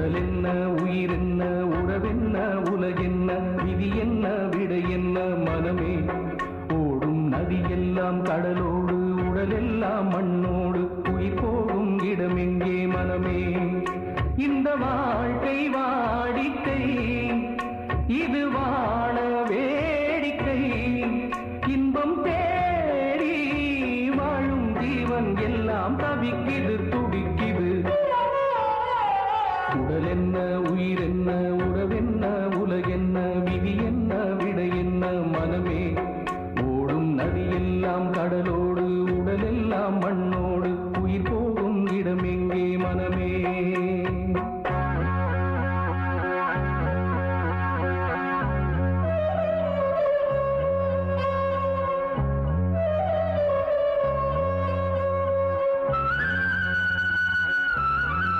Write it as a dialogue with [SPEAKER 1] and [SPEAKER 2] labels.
[SPEAKER 1] உடல் என்ன, உயிர் என்ன, உறவென்ன, உலகென்ன, விதி என்ன, விடை என்ன மனமே. ஓடும் நதியெல்லாம் கடலோடு, உடலெல்லாம் மண்ணோடு, உயிர் போகும் இடமெங்கே மனமே. இந்த வாழ்க்கை வாடிக்கை, இது வாழ வேடிக்கை. இன்பம் தேடி வாழும் ஜீவன் எல்லாம் தவிக்குது, துடிக்குது. உடல் என்ன, உயிர் என்ன, உறவென்ன, உலகென்ன, விதி என்ன, விடை என்ன மனமே. ஓடும் நதியெல்லாம் கடலோடு, உடலெல்லாம் மண்ணோடு, உயிர் போகும் இடமெங்கே மனமே.